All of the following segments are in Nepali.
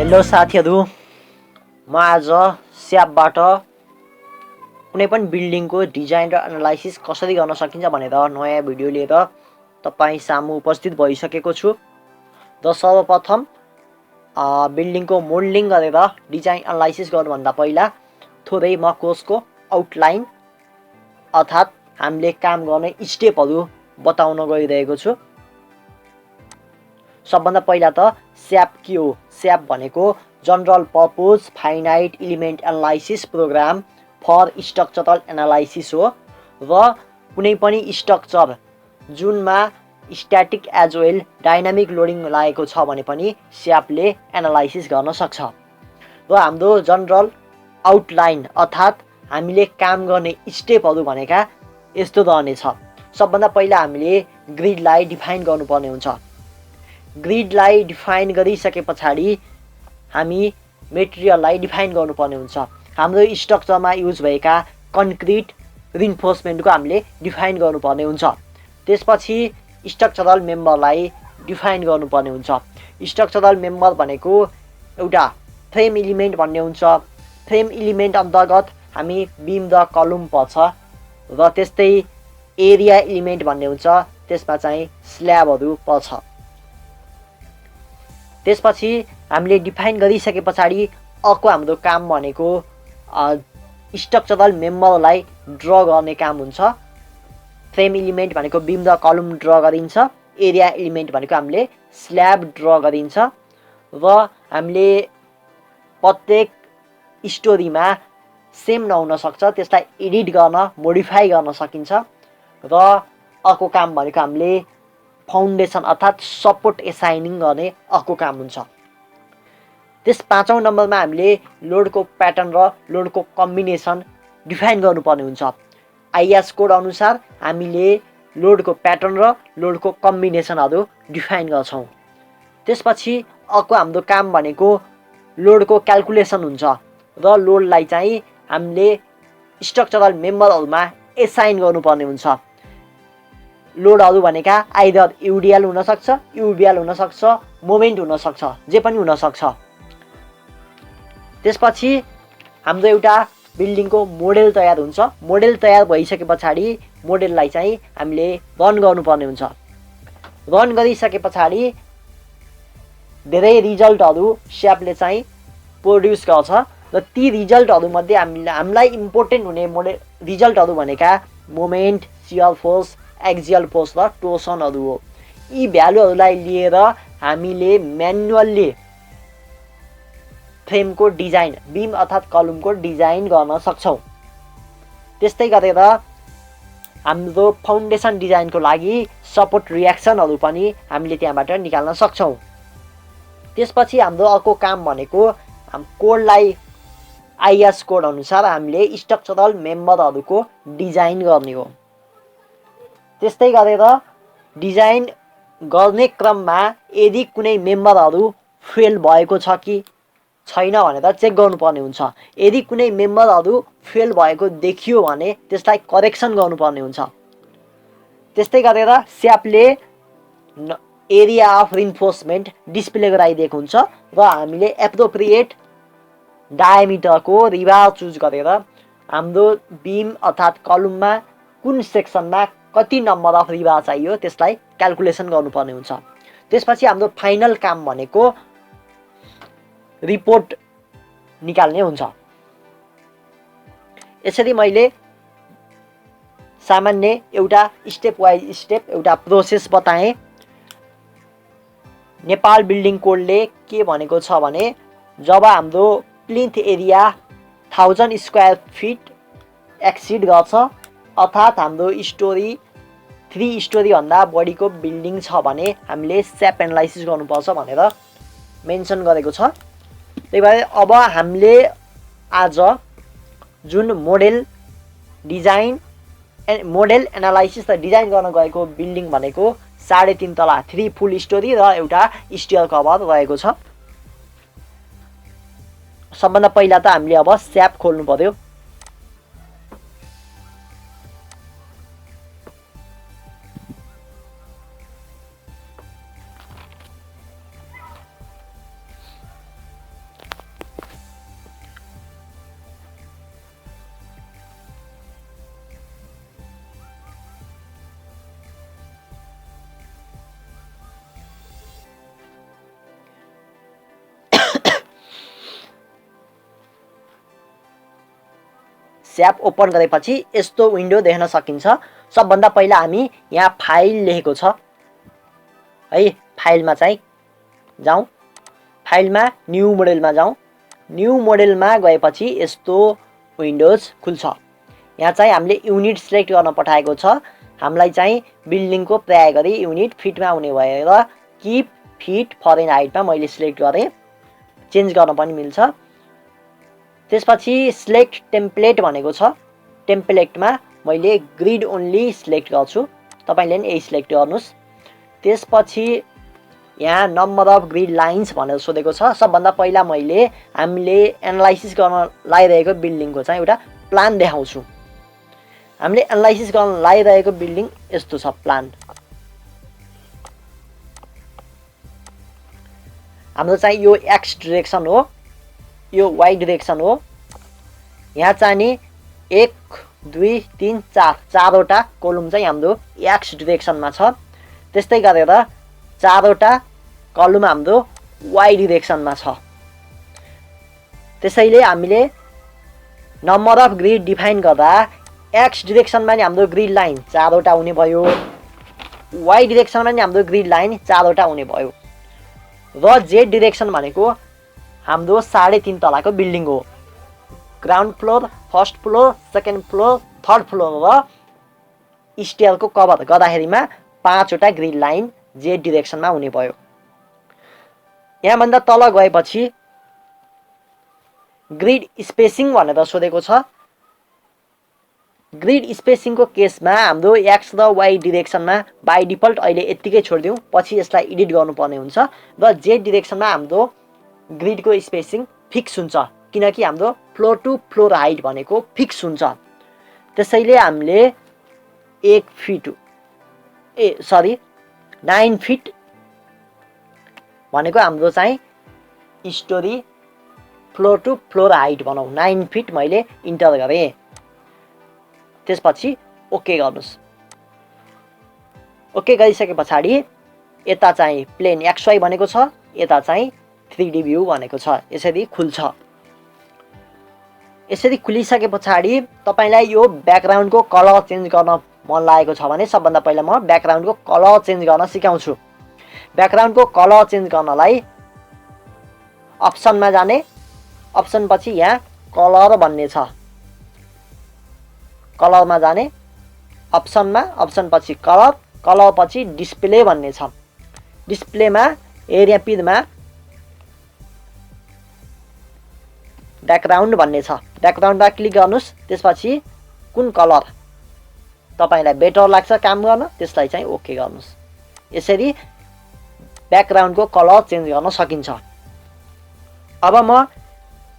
हेलो साथीहरू, म आज स्यापबाट कुनै पनि बिल्डिङको डिजाइन र एनालाइसिस कसरी गर्न सकिन्छ भनेर नयाँ भिडियो लिएर तपाईँ सामु उपस्थित भइसकेको छु। र सर्वप्रथम बिल्डिङको मोल्डिङ गरेर डिजाइन एनालाइसिस गर्नुभन्दा पहिला थोरै म कोर्सको आउटलाइन अर्थात् हामीले काम गर्ने स्टेपहरू बताउन गइरहेको छु। सबभन्दा पहिला त स्याप के हो? स्याप भनेको general purpose finite element analysis program for structural analysis हो। र कुनै पनि स्ट्रक्चर जुनमा static as well dynamic loading लागेको छ भने पनि स्यापले एनालाइसिस गर्न सक्छ। र हाम्रो जनरल आउटलाइन अर्थात् हामीले काम गर्ने स्टेपहरू भनेका यस्तो रहनेछ। सबभन्दा पहिला हामीले ग्रिडलाई डिफाइन गर्नुपर्ने हुन्छ। ग्रिडलाई डिफाइन गरिसके पछाडि हामी मेटेरियललाई डिफाइन गर्नुपर्ने हुन्छ। हाम्रो स्ट्रक्चरमा युज भएका कन्क्रिट रिन्फोर्समेन्टको हामीले डिफाइन गर्नुपर्ने हुन्छ। त्यसपछि स्ट्रक्चरल मेम्बरलाई डिफाइन गर्नुपर्ने हुन्छ। स्ट्रक्चरल मेम्बर भनेको एउटा फ्रेम इलिमेन्ट भन्ने हुन्छ। फ्रेम इलिमेन्ट अन्तर्गत हामी बिम र कलम पर्छ। र त्यस्तै एरिया इलिमेन्ट भन्ने हुन्छ, त्यसमा चाहिँ स्ल्याबहरू पर्छ। त्यसपछि हामीले डिफाइन गरिसके पछाडि अर्को हाम्रो काम भनेको स्ट्रक्चरल मेम्बरलाई ड्र गर्ने काम हुन्छ। फ्रेम इलिमेन्ट भनेको बिम र कलम ड्र गरिन्छ। एरिया इलिमेन्ट भनेको हामीले स्ल्याब ड्र गरिन्छ। र हामीले प्रत्येक स्टोरीमा सेम नहुन सक्छ, त्यसलाई एडिट गर्न मोडिफाई गर्न सकिन्छ। र अर्को काम भनेको हामीले फाउन्डेसन अर्थात् सपोर्ट एसाइनिङ गर्ने अर्को काम हुन्छ। त्यस 5औं नम्बरमा हामीले लोडको प्याटर्न र लोडको कम्बिनेसन डिफाइन गर्नुपर्ने हुन्छ। आइएस कोड अनुसार हामीले लोडको प्याटर्न र लोडको कम्बिनेसनहरू डिफाइन गर्छौँ। त्यसपछि अर्को हाम्रो काम भनेको लोडको क्याल्कुलेसन हुन्छ। र लोडलाई चाहिँ हामीले स्ट्रक्चरल मेम्बरहरूमा एसाइन गर्नुपर्ने हुन्छ। लोडहरू भनेका आइदर युडिएल हुनसक्छ, युबिएल हुनसक्छ, मोमेन्ट हुनसक्छ, जे पनि हुनसक्छ। त्यसपछि हाम्रो एउटा बिल्डिङको मोडेल तयार हुन्छ। मोडेल तयार भइसके पछाडि मोडेललाई चाहिँ हामीले रन गर्नुपर्ने हुन्छ। रन गरिसके पछाडि धेरै रिजल्टहरू स्यापले चाहिँ प्रोड्युस गर्छ। र ती रिजल्टहरूमध्ये हामीलाई इम्पोर्टेन्ट हुने रिजल्टहरू भनेका moment, share force, axial force र टोर्सनहरू हो। यी भ्यालुहरूलाई लिएर हामीले म्यानुअल्ली फ्रेमको डिजाइन, बिम अर्थात् कलमको डिजाइन गर्न सक्छौँ। त्यस्तै गरेर हाम्रो फाउन्डेसन डिजाइनको लागि सपोर्ट रियाक्सनहरू पनि हामीले त्यहाँबाट निकाल्न सक्छौँ। त्यसपछि हाम्रो अर्को काम भनेको कोडलाई आइएस कोड अनुसार हामीले स्ट्रक्चरल मेम्बरहरूको डिजाइन गर्ने हो। त्यस्तै गरेर डिजाइन गर्ने क्रममा यदि कुनै मेम्बरहरू फेल भएको छ कि छैन भनेर चेक गर्नुपर्ने हुन्छ। यदि कुनै मेम्बरहरू फेल भएको देखियो भने त्यसलाई करेक्सन गर्नुपर्ने हुन्छ। त्यस्तै गरेर स्यापले एरिया अफ रिन्फोर्समेन्ट डिस्प्ले गराइदिएको हुन्छ। र हामीले एप्रोप्रिएट डायमिटरको रिबार चुज गरेर हाम्रो बिम अर्थात् कलममा कुन सेक्सनमा कति नम्बर अफ रिबार चाहियो त्यसलाई क्याल्कुलेसन गर्नुपर्ने हुन्छ। त्यसपछि हाम्रो फाइनल काम भनेको रिपोर्ट निकाल्ने हुन्छ। यसरी मैले सामान्य एउटा स्टेप वाइज स्टेप एउटा प्रोसेस बताएँ। नेपाल बिल्डिङ कोडले के भनेको छ भने जब हाम्रो plinth area 1000 square feet exceed गर्छ अर्थात् हाम्रो स्टोरी 3 स्टोरीभन्दा बढीको बिल्डिङ छ भने हामीले स्याप एनालाइसिस गर्नुपर्छ भनेर मेन्सन गरेको छ। त्यही भएर अब हामीले आज जुन मोडेल एनालाइसिस र डिजाइन गर्न गएको बिल्डिङ भनेको 3.5 तला 3 फुल स्टोरी र एउटा स्टियर कभर रहेको छ। सबभन्दा पहिला त हामीले अब स्याप खोल्नु पर्यो। एप ओपन गरेपछि यस्तो विन्डो देख्न सकिन्छ। सबभन्दा पहिला हामी यहाँ फाइल लेखेको छ है, फाइलमा चाहिँ जाउँ, फाइलमा न्यू मोडेलमा जाउँ। न्यू मोडेलमा गएपछि यस्तो विन्डोज खुल्छ। यहाँ चाहिँ हामीले युनिट सिलेक्ट गर्न पठाएको छ। हामीलाई चाहिँ बिल्डिङको प्राय गरी युनिट फिटमा हुने भएर किप फिट फरेनहाइटमा मैले सिलेक्ट गरेँ। चेन्ज गर्न पनि मिल्छ। त्यसपछि सिलेक्ट टेम्प्लेट भनेको छ। टेम्प्लेटमा मैले ग्रिड ओन्ली सिलेक्ट गर्छु, तपाईँले पनि यही सिलेक्ट गर्नुहोस्। त्यसपछि यहाँ नम्बर अफ ग्रिड लाइन्स भनेर सोधेको छ। सबभन्दा पहिला मैले हामीले एनालाइसिस गर्न लागिरहेको बिल्डिङको चाहिँ एउटा प्लान देखाउँछु। हामीले एनालाइसिस गर्न लागिरहेको बिल्डिङ यस्तो छ प्लान। हाम्रो चाहिँ यो एक्स डिरेक्सन हो, यो वाई डिरेक्सन हो। यहाँ चाहिँ 1 2 3 4 चारवटा कलम चाहिँ हाम्रो एक्स डिरेक्सनमा छ। त्यस्तै गरेर चारवटा कलम हाम्रो वाई डिरेक्सनमा छ। त्यसैले हामीले नम्बर अफ ग्रिड डिफाइन गर्दा एक्स डिरेक्सनमा नि हाम्रो ग्रिड लाइन चारवटा हुने भयो, वाई डिरेक्सनमा नि हाम्रो ग्रिड लाइन चारवटा हुने भयो। र जेड डिरेक्सन भनेको हाम्रो 3.5 तलाको बिल्डिङ हो। Ground floor, first floor, second floor, third floor र स्टेयरको कभर गर्दाखेरिमा 5वटा ग्रिड लाइन जेड डिरेक्सनमा हुने भयो। यहाँभन्दा तल गएपछि ग्रिड स्पेसिङ भनेर सोधेको छ। ग्रिड स्पेसिङको केसमा हाम्रो एक्स र वाई डिरेक्सनमा बाई डिफल्ट अहिले यत्तिकै छोडिदिउँ, पछि यसलाई एडिट गर्नुपर्ने हुन्छ। र जेड डिरेक्सनमा हाम्रो ग्रिडको स्पेसिङ फिक्स हुन्छ, किनकि हाम्रो फ्लोर टु फ्लोर हाइट भनेको फिक्स हुन्छ। त्यसैले हामीले 9 फिट भनेको हाम्रो चाहिँ story floor to floor height बनाऊ। 9 फिट मैले इन्टर गरेँ। त्यसपछि ओके गर्नुहोस्। ओके गरिसके पछाडि यता चाहिँ प्लेन एक्सवाई भनेको छ, यता चाहिँ 3D भ्यू भनेको छ। यसरी खुल्छ। यसरी खुलिसके पछाडि तपाईलाई यो ब्याकग्राउन्डको कलर चेन्ज गर्न मन लागेको छ भने सबभन्दा पहिला म ब्याकग्राउन्डको कलर चेन्ज गर्न सिकाउँछु। ब्याकग्राउन्डको कलर चेन्ज गर्नलाई अप्सनमा जाने, अप्सन पछि यहाँ कलर भन्ने छ, कलरमा जाने, अप्सनमा, अप्सन पछि कलर, कलर पछि डिस्प्ले भन्ने छ। डिस्प्लेमा एरिया पिडमा ब्याकग्राउन्ड भन्ने छ। ब्याकग्राउन्डमा क्लिक गर्नुहोस्। त्यसपछि कुन कलर तपाईलाई बेटर लाग्छ काम गर्न त्यसलाई चाहिँ ओके गर्नुहोस्। यसरी ब्याकग्राउन्डको कलर चेन्ज गर्न सकिन्छ। अब म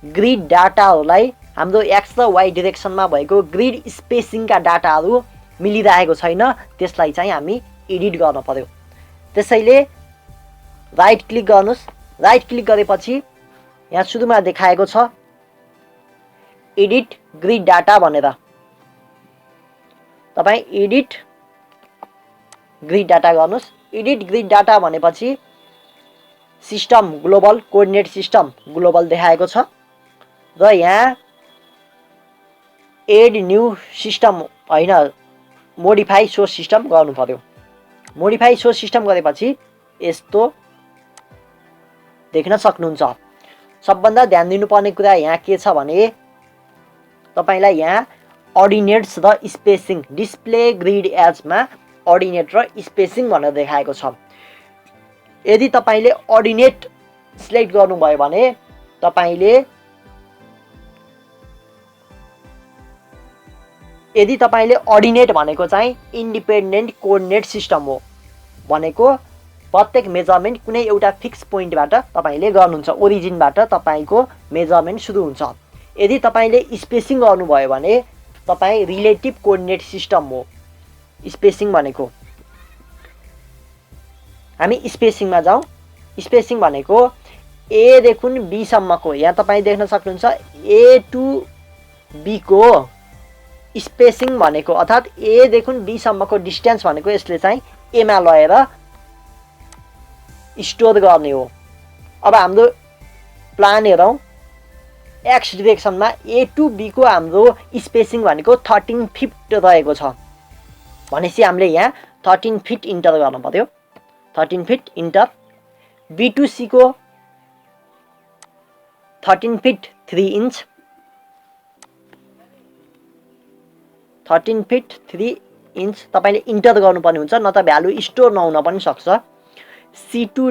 ग्रिड डाटाहरूलाई हाम्रो एक्स र वाई डिरेक्सनमा भएको ग्रिड स्पेसिङका डाटाहरू मिलिरहेको छैन, त्यसलाई चाहिँ हामी एडिट गर्न पर्यो। त्यसैले राइट क्लिक गर्नुहोस्। राइट क्लिक गरेपछि यहाँ सुरुमा देखाएको छ एडिट ग्रिड डाटा भनेर। तपाईँ एडिट ग्रिड डाटा गर्नुहोस्। एडिट ग्रिड डाटा भनेपछि system global coordinate system global देखाएको छ र यहाँ एड न्यू सिस्टम होइन, मोडिफाई सोर्स सिस्टम गर्नु पर्यो। मोडिफाई सोर्स सिस्टम गरेपछि यस्तो देख्न सक्नुहुन्छ। सबभन्दा ध्यान दिनुपर्ने कुरा यहाँ के छ भने तपाईलाई यहाँ अर्डिनेट्स र स्पेसिङ, डिस्प्ले ग्रिड एजमा अर्डिनेट र स्पेसिङ भनेर देखाएको छ। यदि तपाईले अर्डिनेट सिलेक्ट गर्नुभयो भने तपाईले अर्डिनेट भनेको चाहिँ इन्डिपेन्डेन्ट कोअर्डिनेट सिस्टम हो भनेको प्रत्येक मेजरमेन्ट कुनै एउटा फिक्स पोइन्टबाट तपाईले गर्नुहुन्छ, ओरिजिनबाट तपाईको मेजरमेन्ट सुरु हुन्छ। यदि तपाईले स्पेसिङ गर्नुभयो भने तपाईँ रिलेटिभ कोअर्डिनेट सिस्टम हो स्पेसिङ भनेको। हामी स्पेसिङमा जाउँ। स्पेसिङ भनेको ए देखि बी सम्मको, यहाँ तपाईँ देख्न सक्नुहुन्छ ए टु बी को स्पेसिङ भनेको अर्थात् ए देखि बी सम्मको डिस्टेन्स भनेको यसले चाहिँ एमा लगेर स्टोर गर्ने हो। अब हाम्रो प्लान हेरौँ। एक्स डिरेक्सनमा ए टु बी को हाम्रो स्पेसिङ भनेको 13 फिट रहेको छ भनेपछि हामीले यहाँ 13 फिट इन्टर गर्नु पर्यो 13 feet enter B to C को 13 फिट 3 इन्च 13 फिट 3 इन्च तपाईले इन्टर गर्नुपर्ने हुन्छ न त भ्यालु स्टोर नहुन पनि सक्छ सी टु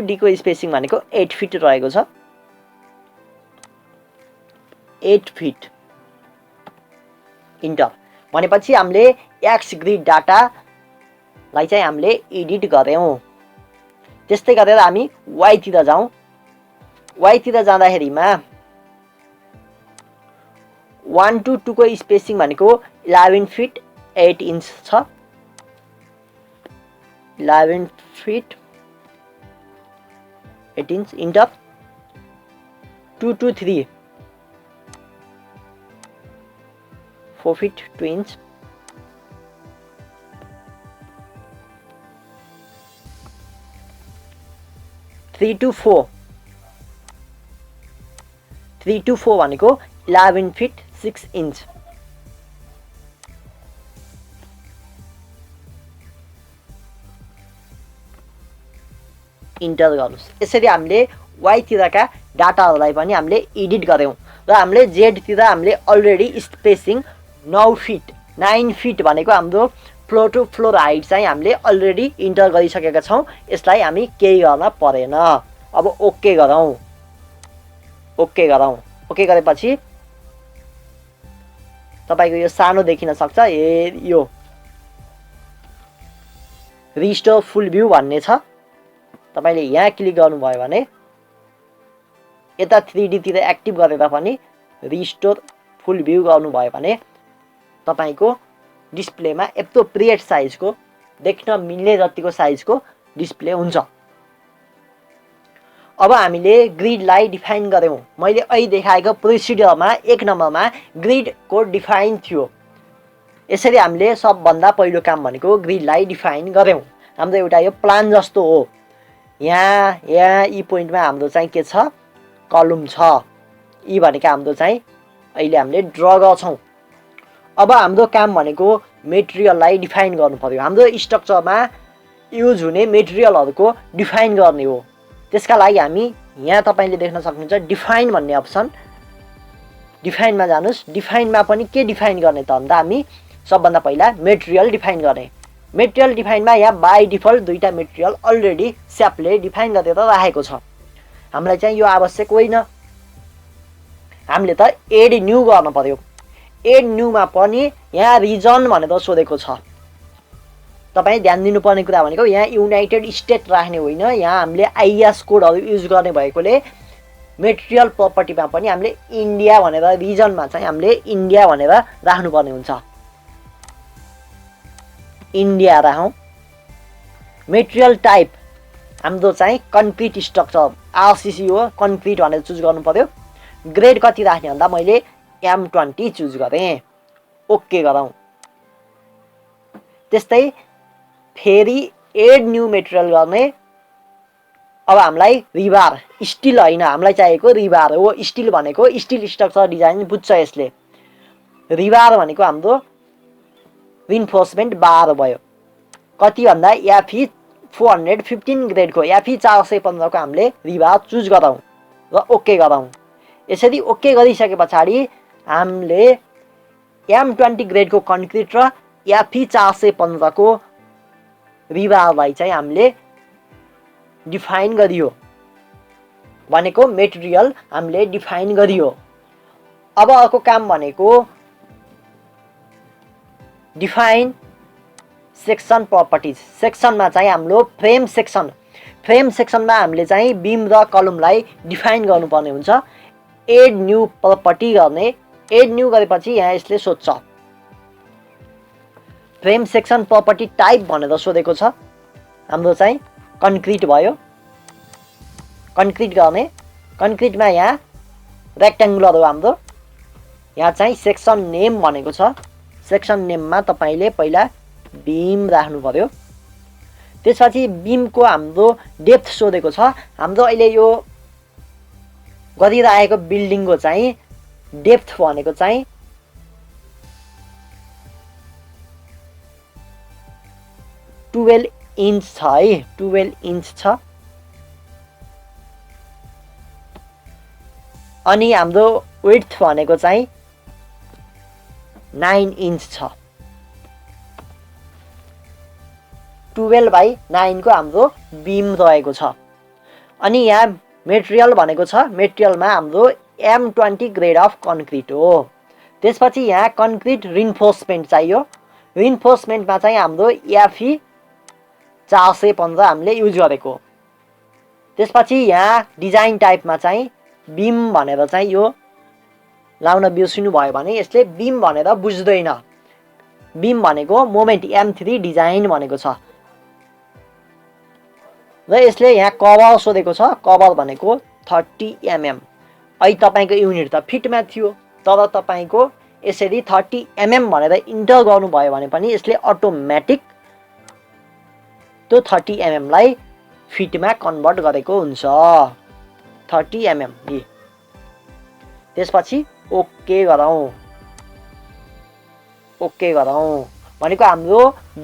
डी को स्पेसिङ भनेको 8 फिट रहेको छ 8 फिट इन्टर भनेपछि हामीले एक्स ग्रिड डाटालाई चाहिँ हामीले एडिट गर्यौं त्यस्तै गरेर हामी वाइ तिर जाउँ वाइ तिर जाँदाखेरिमा 1 to 2 को स्पेसिङ भनेको 11 फिट 8 इन्च छ 11 feet 8 inch enter 2 to 3 4 feet 2 inch 3 to 4 3 to 4 भनेको 11 फिट 6 इन्च इन्टर गर्नुस् यसरी हामीले वाइ तिरका डाटाहरूलाई पनि हामीले एडिट गर्यौं र हामीले जेड तिर हामीले अलरेडी स्पेसिङ 9 फिट 9 फिट भनेको हाम्रो फ्लोर टु फ्लोर हाइट चाहिँ हामीले अलरेडी इन्टर गरिसकेका छौं यसलाई हामी केही गर्न परेन अब ओके गरौँ ओके गरेपछि तपाईको यो सानो देखिन सक्छ यो रिस्टोर फुल भ्यू भन्ने छ तपाईले यहाँ क्लिक गर्नुभयो भने यता 3D तिर एक्टिभ गरेर पनि रिस्टोर फुल भ्यू गर्नुभयो भने तपाईको डिस्प्लेमा एप्रोप्रिएट साइजको देख्न मिल्ने जतिको साइजको डिस्प्ले हुन्छ अब हामीले ग्रिडलाई डिफाइन गर्यौं मैले अहिले देखाएको प्रोसिडरमा 1 नम्बरमा ग्रिडको डिफाइन थियो यसरी हामीले सबभन्दा पहिलो काम भनेको ग्रिडलाई डिफाइन गर्यौं हाम्रो एउटा यो प्लान जस्तो हो यहाँ यी पोइन्टमा हाम्रो चाहिँ के छ कलम छ यी भनेको हाम्रो चाहिँ अहिले हामीले ड्रा गर्छौं अब हाम्रो काम भनेको मेटेरियललाई डिफाइन गर्नु पर्यो हाम्रो स्ट्रक्चरमा युज हुने मेटेरियलहरुको डिफाइन गर्ने हो त्यसका लागि हामी यहाँ तपाईले देख्न सक्नुहुन्छ डिफाइन भन्ने अप्सन डिफाइनमा जानुस् डिफाइनमा पनि के डिफाइन गर्ने त भन्दा हामी सबभन्दा पहिला मेटेरियल डिफाइन गर्ने मेटेरियल डिफाइनमा यहाँ बाइ डिफल्ट दुईटा मेटेरियल अलरेडी स्यापले डिफाइन गरेर राखेको छ हामीलाई चाहिँ यो आवश्यक होइन हामीले त एड न्यू गर्न पर्यो एड न्यूमा पनि यहाँ रिजन भनेर सोधेको छ तपाई ध्यान दिनुपर्ने कुरा भनेको यहाँ युनाइटेड स्टेट राख्ने होइन यहाँ हामीले आइएस कोडहरु युज गर्ने भएकोले मेटेरियल प्रपर्टीमा पनि हामीले इन्डिया भनेर रिजनमा चाहिँ हामीले इन्डिया भनेर राख्नु पर्ने हुन्छ इन्डिया राखौं मेटेरियल टाइप हाम्रो चाहिँ कन्क्रिट स्ट्रक्चर आरसीसी हो कन्क्रिट भनेर चुज गर्नु पर्यो ग्रेड कति राख्ने भन्दा मैले M20 चुज गरे ओके गरौँ त्यस्तै फेरि एड न्यू मेटेरियल गर्ने अब हामीलाई रिबार स्टील हैन हामीलाई चाहिएको रिबार हो स्टील भनेको स्टील स्ट्रक्चर डिजाइन बुझ्छ यसले रिबार भनेको हाम्रो रिइन्फोर्समेन्ट बार भयो कति भन्दा याफी 415 ग्रेडको याफी 415 को हामीले रिबार चुज गरौँ र ओके गरौँ यसरी ओके गरिसके पछाडी हामीले M20 ग्रेडको कन्क्रिट र याफी 415 को रिबारलाई चाहिँ हामीले डिफाइन गरियो भनेको मेटेरियल हामीले डिफाइन गरियो अब अर्को काम भनेको डिफाइन सेक्सन प्रपर्टीज सेक्सनमा चाहिँ हाम्रो फ्रेम सेक्सनमा हामीले चाहिँ बीम र कलमलाई डिफाइन गर्नुपर्ने हुन्छ एड न्यू प्रपर्टी गर्ने एड न्यू गरेपछि यहाँ यसले सोध्छ फ्रेम सेक्सन प्रपर्टी टाइप भनेर सोधेको छ हाम्रो चाहिँ कन्क्रिट भयो कन्क्रिट गर्ने कन्क्रिटमा यहाँ रेक्टेंगुलर हो हाम्रो यहाँ चाहिँ सेक्सन नेम भनेको छ सेक्सन नेममा तपाईले पहिला बीम राख्नु पर्यो त्यसपछि बीमको हाम्रो डेप्थ सोधेको छ हाम्रो अहिले यो गरिरहेको बिल्डिङको चाहिँ डेप्थ भनेको चाहिँ 12 इन्च छ है, 12 इन्च छ। अनि हाम्रो विड्थ भनेको चाहिँ 9 इन्च छ। 12/9 को हाम्रो बिम रहेको छ। अनि यहाँ मेटेरियल भनेको छ, मेटेरियलमा हाम्रो M20 ग्रेड अफ कन्क्रिट हो। त्यसपछि यहाँ कन्क्रिट रिन्फोर्समेन्ट चाहियो। रिन्फोर्समेन्टमा चाहिँ हाम्रो FE 415 हामीले युज गरेको। त्यसपछि यहाँ डिजाइन टाइपमा चाहिँ बिम भनेर चाहिँ यो लाउन बिर्सिनु भयो भने यसले बिम भनेर बुझ्दैन। बिम भनेको मोमेन्ट M3 डिजाइन भनेको छ। र यसले यहाँ कभर सोधेको छ। कभर भनेको 30 mm। अहिले तपाईँको युनिट त फिटमा थियो, तर तपाईँको यसरी 30 mm भनेर इन्टर गर्नुभयो भने पनि यसले अटोमेटिक त्यो 30 mm लाई फिटमा कन्भर्ट गरेको हुन्छ। 30 mm। त्यसपछि ओके गरौँ। ओके गरौँ भनेको हाम्रो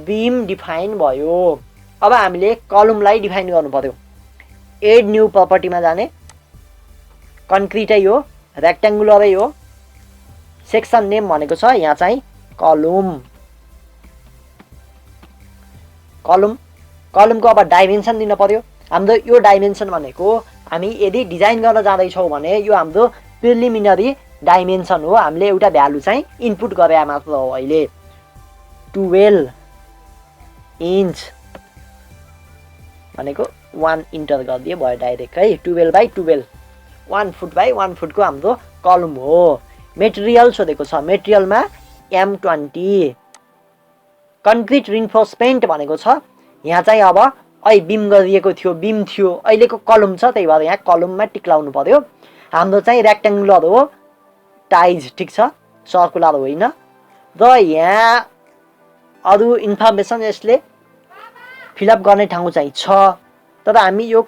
बिम डिफाइन भयो। अब हामीले कलमलाई डिफाइन गर्नु पर्यो। एड न्यू प्रपर्टीमा जाने, कन्क्रिटै हो, रेक्ट्याङ्गुलरै हो। सेक्सन नेम भनेको छ यहाँ चाहिँ कलम। कलमको अब डाइमेन्सन दिन पर्यो। हाम्रो यो डाइमेन्सन भनेको हामी यदि डिजाइन गर्न जाँदैछौँ भने यो हाम्रो प्रिलिमिनरी डाइमेन्सन हो। हामीले एउटा भ्यालु चाहिँ इनपुट गरे मात्र हो। अहिले 12 इन्च भनेको 1 इन्टर गरिदिए भयो डाइरेक्ट है। 12/12 1 फुट/1 फुटको हाम्रो कलम हो। मेटेरियल सोधेको छ। मेटेरियलमा M20। कन्क्रिट रिन्फोर्समेन्ट भनेको छ यहाँ चाहिँ अब अहिले बिम गरिएको थियो, बिम थियो, अहिलेको कलम छ, त्यही भएर यहाँ कलममा टिक लाउनु पर्यो। हाम्रो चाहिँ रेक्ट्याङ्गुलर हो, टाइज ठिक छ, सर्कुलर होइन। र यहाँ अरू इन्फर्मेसन यसले फिलअप गर्ने ठाउँ चाहिँ छ, तर हामी यो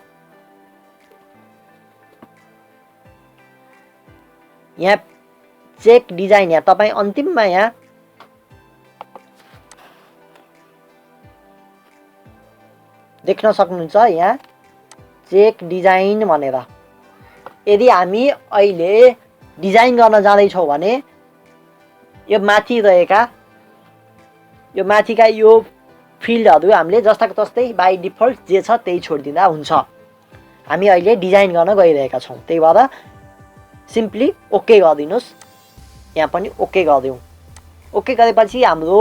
यहाँ चेक डिजाइन यहाँ तपाईँ अन्तिममा यहाँ देख्न सक्नुहुन्छ। यहाँ चेक डिजाइन भनेर यदि हामी अहिले डिजाइन गर्न जाँदैछौँ भने यो माथि रहेका यो माथिका यो फिल्डहरू हामीले जस्ताको तस्तै बाई डिफल्ट जे छ त्यही छोडिदिँदा हुन्छ। हामी अहिले डिजाइन गर्न गइरहेका छौँ, त्यही भएर सिम्पली ओके गरिदिनुहोस्। यहाँ पनि ओके गरिदिउँ। ओके गरेपछि हाम्रो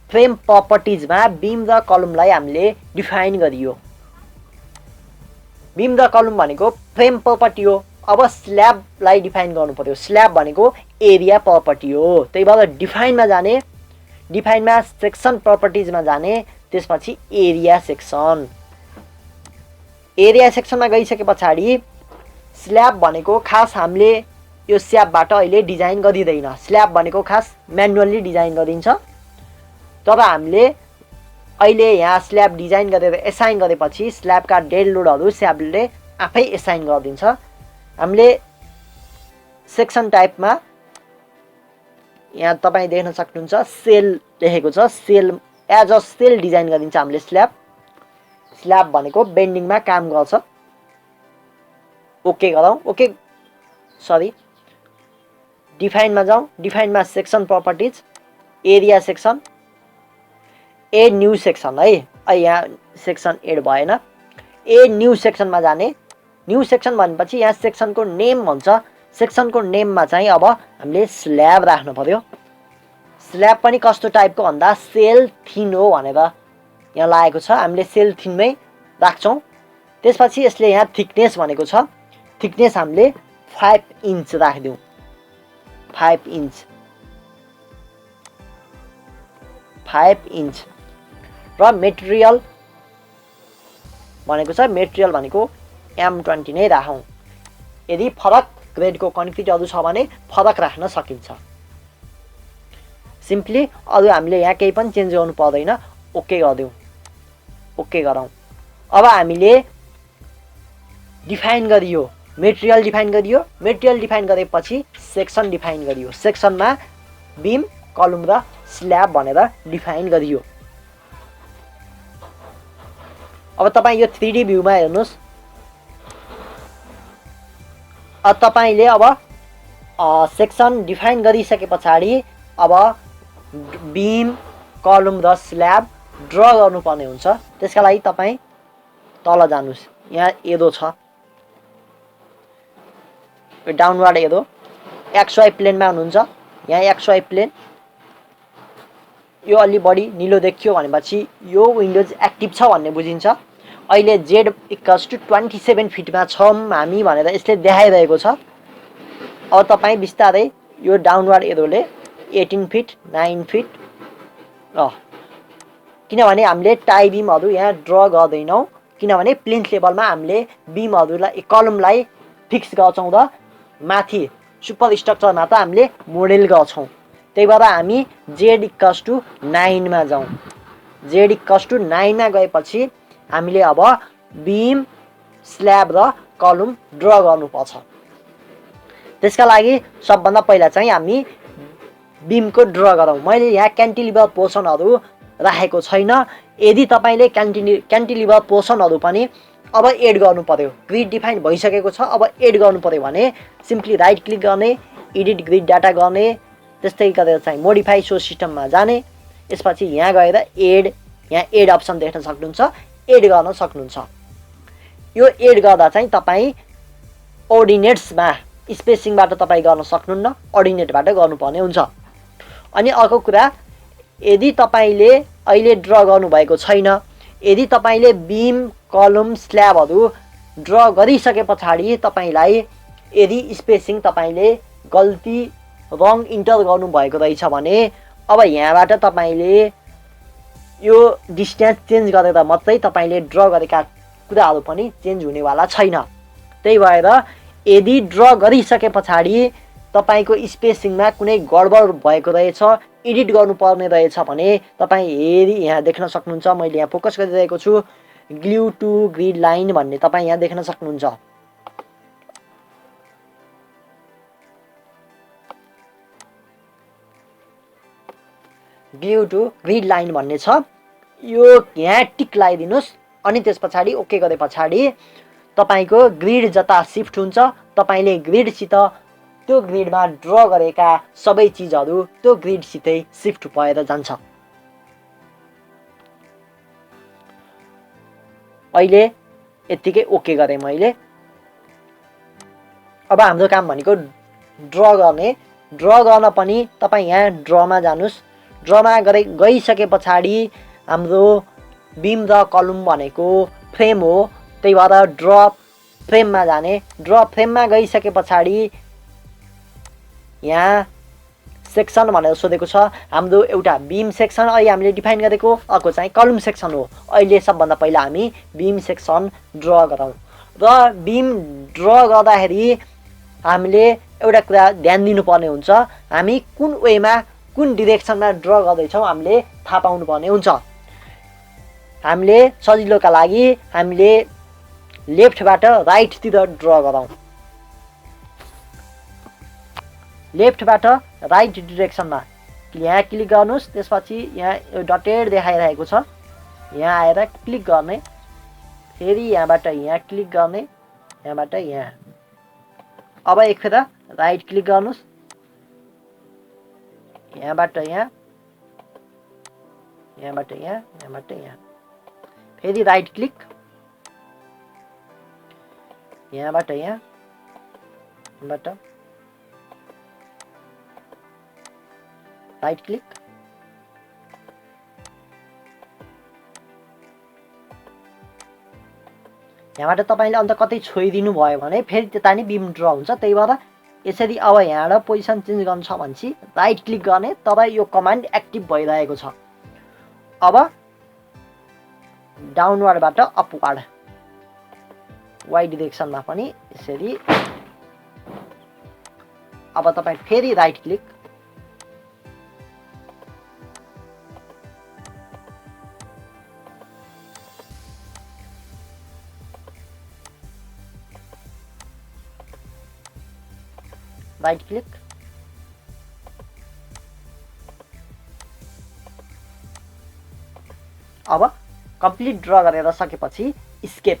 फ्रेम प्रपर्टिजमा बिम र कलमलाई हामीले डिफाइन गरियो। बिम र कलम भनेको फ्रेम प्रपर्टी हो। अब स्ल्याबलाई डिफाइन गर्नु पर्यो। स्ल्याब भनेको एरिया प्रपर्टी हो। त्यही भएर डिफाइनमा जाने, डिफाइनमा सेक्सन प्रपर्टिजमा जाने, त्यसपछि एरिया सेक्सन। एरिया सेक्सनमा गइसके पछाडि स्ल्याब भनेको खास हामीले यो स्ल्याबबाट अहिले डिजाइन गरिँदैन। स्ल्याब भनेको खास म्यानुअली डिजाइन गरिन्छ, तर हामीले अहिले यहाँ स्ल्याब डिजाइन गरेर एसाइन गरेपछि स्ल्याबका डेड लोडहरू स्ल्याबले आफै एसाइन गरिदिन्छ। हामीले सेक्सन टाइपमा यहाँ तपाईँ देख्न सक्नुहुन्छ सेल लेखेको छ। Shell as a shell design गरिदिन्छ हामीले स्ल्याब। स्ल्याब भनेको बेन्डिङमा काम गर्छ। ओके गरौँ। ओके सरी डिफाइनमा जाउँ। डिफाइनमा section properties, area section, a new section है। यहाँ सेक्सन एड भएन। ए न्यू सेक्सनमा जाने। न्यू सेक्सन भनेपछि यहाँ सेक्सनको नेम भन्छ। सेक्सनको नेममा चाहिँ अब हामीले स्ल्याब राख्नु पर्यो। स्ल्याब पनि कस्तो टाइपको भन्दा सेल थिन हो भनेर यहाँ लागेको छ। हामीले सेल थिनमै राख्छौँ। त्यसपछि यसले यहाँ थिकनेस भनेको छ। थिकनेस हामीले 5 इन्च राखिदिउँ। 5 inch 5 inch. र मेटेरियल भनेको छ, मेटेरियल भनेको M20 नै राखौँ। यदि फरक ग्रेडको कन्क्रिटहरू छ भने फरक राख्न सकिन्छ। सिम्पली अरू हामीले यहाँ केही पनि चेन्ज गर्नु पर्दैन। ओके गरिदिउँ। ओके गरौँ। अब हामीले डिफाइन गरियो मेटेरियल डिफाइन गरियो, मेटेरियल डिफाइन गरेपछि सेक्सन डिफाइन गरियो, सेक्सनमा बिम कलम र स्ल्याब भनेर डिफाइन गरियो। अब तपाईँ यो 3D भ्यूमा हेर्नुहोस्, तपाईँले अब सेक्सन डिफाइन गरिसके पछाडि अब बिम कलम र स्ल्याब ड्र गर्नुपर्ने हुन्छ। त्यसका लागि तपाईँ तल जानुहोस्, यहाँ एरो छ, डाउनवार्ड एरो, XY प्लेनमा हुनुहुन्छ, यहाँ XY प्लेन, यो अलि बढी निलो देखियो भनेपछि यो विन्डोज एक्टिभ छ भन्ने बुझिन्छ। अहिले Z = 27 फिटमा छौँ हामी भनेर यसले देखाइरहेको छ। अब तपाईँ बिस्तारै यो डाउनवार्ड एरोले 18 फिट 9 फिट किनभने हामीले टाई बिमहरू यहाँ ड्र गर्दैनौँ, किनभने प्लिन्थ लेभलमा हामीले बिमहरूलाई कलमलाई फिक्स गर्छौँ र माथि सुपर स्ट्रक्चरमा त हामीले मोडेल गर्छौँ। त्यही भएर हामी Z = 9 मा जाउँ। Z = 9 मा गएपछि हामीले अब बिम स्ल्याब र कलम ड्र गर्नुपर्छ। त्यसका लागि सबभन्दा पहिला चाहिँ हामी बिमको ड्र गरौँ। मैले यहाँ क्यान्टिलिभर पोर्सनहरू राखेको छैन। यदि तपाईँले क्यान्टिलिभर पोर्सनहरू पनि अब एड गर्नु पर्यो, ग्रिड डिफाइन भइसकेको छ, अब एड गर्नु पर्यो भने सिम्पली राइट क्लिक गर्ने, एडिट ग्रिड डाटा गर्ने, त्यस्तै गरेर चाहिँ मोडिफाई सोर्स सिस्टममा जाने, यसपछि यहाँ गएर यहाँ एड अप्सन देख्न सक्नुहुन्छ, एड गर्न सक्नुहुन्छ। यो एड गर्दा चाहिँ तपाईँ अर्डिनेट्समा स्पेसिङबाट तपाईँ गर्न सक्नुहुन्न, अर्डिनेटबाट गर्नुपर्ने हुन्छ। अनि अर्को कुरा, यदि तपाईँले अहिले ड्र गर्नुभएको छैन, यदि तपाईँले बिम कलम स्ल्याबहरू ड्र गरिसके पछाडि तपाईँलाई यदि स्पेसिङ तपाईँले गल्ती रङ इन्टर गर्नुभएको रहेछ भने अब यहाँबाट तपाईँले यो डिस्टेन्स चेन्ज गरेर मात्रै तपाईँले ड्र गरेका कुराहरू पनि चेन्ज हुनेवाला छैन। त्यही भएर यदि ड्र गरिसके पछाडि तपाईँको स्पेसिङमा कुनै गडबड भएको रहेछ, एडिट गर्नुपर्ने रहेछ भने तपाईँ हेरी यहाँ देख्न सक्नुहुन्छ, मैले यहाँ फोकस गरिरहेको छु, ग्लु टु ग्रिड लाइन भन्ने तपाईँ यहाँ देख्न सक्नुहुन्छ। ग्लु टु ग्रिड लाइन भन्ने छ, यो यहाँ टिक लगाइदिनुहोस्। अनि त्यस पछाडि ओके गरे पछाडि तपाईँको ग्रिड जता सिफ्ट हुन्छ, तपाईँले ग्रिडसित त्यो ग्रिडमा ड्र गरेका सबै चिजहरू त्यो ग्रिडसितै सिफ्ट भएर जान्छ। अहिले यत्तिकै ओके गरेँ मैले। अब हाम्रो काम भनेको ड्र गर्ने। ड्र गर्न पनि तपाईँ यहाँ ड्रमा जानुहोस्। ड्रमा गइसके पछाडि हाम्रो बिम र कलम भनेको फ्रेम हो, त्यही भएर ड्र फ्रेममा जाने। ड्र फ्रेममा गइसके पछाडि यहाँ सेक्सन भनेर सोधेको छ, हाम्रो एउटा बिम सेक्सन अहिले हामीले डिफाइन गरेको, अर्को चाहिँ कलम सेक्सन हो। अहिले सबभन्दा पहिला हामी बिम सेक्सन ड्र गरौँ। र बिम ड्र गर्दाखेरि हामीले एउटा कुरा ध्यान दिनुपर्ने हुन्छ, हामी कुन वेमा कुन डिरेक्सनमा ड्र गर्दैछौँ हामीले थाहा पाउनुपर्ने हुन्छ। हामीले सजिलोका लागि हामीले लेफ्टबाट राइटतिर ड्र गरौँ। लेफ्टबाट राइट डिरेक्सनमा यहाँ क्लिक गर्नुहोस्। त्यसपछि यहाँ डटेड देखाइरहेको छ, यहाँ आएर क्लिक गर्ने, फेरि यहाँबाट यहाँ क्लिक गर्ने, यहाँबाट यहाँ। अब एकफेर राइट क्लिक गर्नुहोस्, यहाँबाट यहाँ, यहाँबाट यहाँ, यहाँबाट यहाँ, फेरि राइट क्लिक, यहाँबाट यहाँ, यहाँबाट राइट क्लिक, यहाँबाट तपाईँले अन्त कतै छोइदिनु भयो भने फेरि त्यता नि बिम ड्र हुन्छ। त्यही भएर यसरी अब यहाँबाट पोजिसन चेन्ज गर्नु छ भनेपछि राइट क्लिक गर्ने, तब यो कमान्ड एक्टिभ भइरहेको छ। अब डाउनवार्डबाट अपवार्ड वाइ डिरेक्सनमा पनि यसरी। अब तपाईँ फेरि राइट क्लिक, राइट क्लिक, अब कम्प्लिट ड्र गरेर सकेपछि स्केप।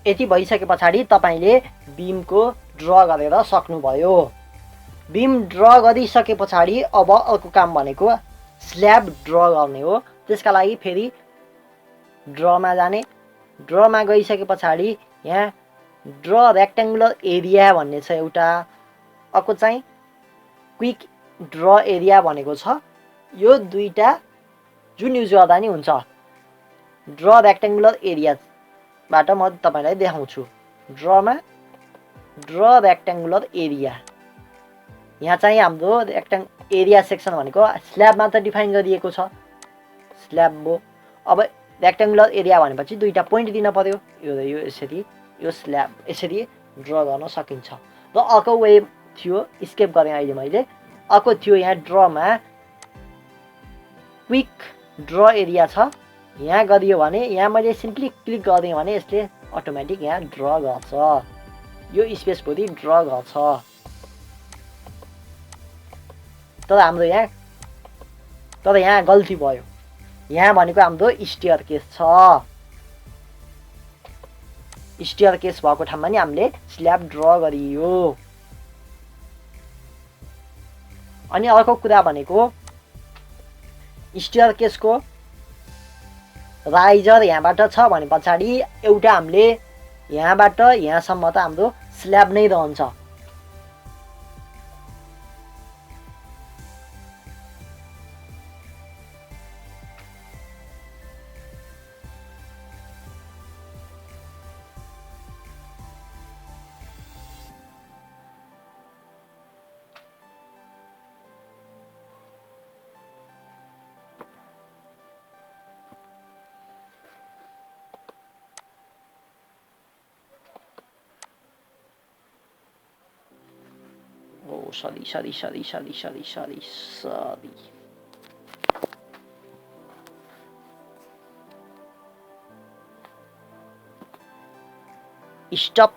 यति भइसके पछाडि तपाईले बीमको ड्र गरेर सक्नुभयो। बीम ड्र गरिसके पछाडि अब अर्को काम भनेको स्ल्याब ड्र गर्ने हो। त्यसका लागि फेरि ड्रमा जाने, ड्रमा गइसके पछाडि यहाँ ड्र रेक्टेङ्गुलर एरिया भन्ने छ एउटा, अर्को चाहिँ क्विक ड्र एरिया भनेको छ। यो दुईटा जुन युज गर्दा नि हुन्छ। ड्र रेक्टेङ्गुलर एरियाबाट म तपाईलाई देखाउँछु। ड्रमा ड्र रेक्टेङ्गुलर एरिया, यहाँ चाहिँ हाम्रो एरिया सेक्सन भनेको स्ल्याब मात्र डिफाइन गरिएको छ, स्ल्याब हो। अब रेक्टेङ्गुलर एरिया भनेपछि दुईटा पोइन्ट दिन पर्यो, यो यसरी, यो स्ल्याब यसरी ड्र गर्न सकिन्छ। र अर्को वे थियो, स्केप गरेँ अहिले मैले, अर्को थियो यहाँ ड्रमा क्विक ड्र एरिया छ। यहाँ गरियो भने, यहाँ मैले सिम्पली क्लिक गरिदिएँ भने यसले अटोमेटिक यहाँ ड्र गर्छ, यो स्पेसभरि ड्र गर्छ। तर यहाँ गल्ती भयो। यहाँ भनेको हाम्रो स्टेयरकेस छ। स्टेयरकेस भएको ठाउँमा नि हामीले स्ल्याब ड्र गरियो। अनि अर्को कुरा भनेको स्टेयरकेसको राइजर यहाँबाट छ भने पछाडि एउटा हामीले यहाँबाट यहाँसम्म त हाम्रो स्ल्याब नै रहन्छ। सरी। स्टप।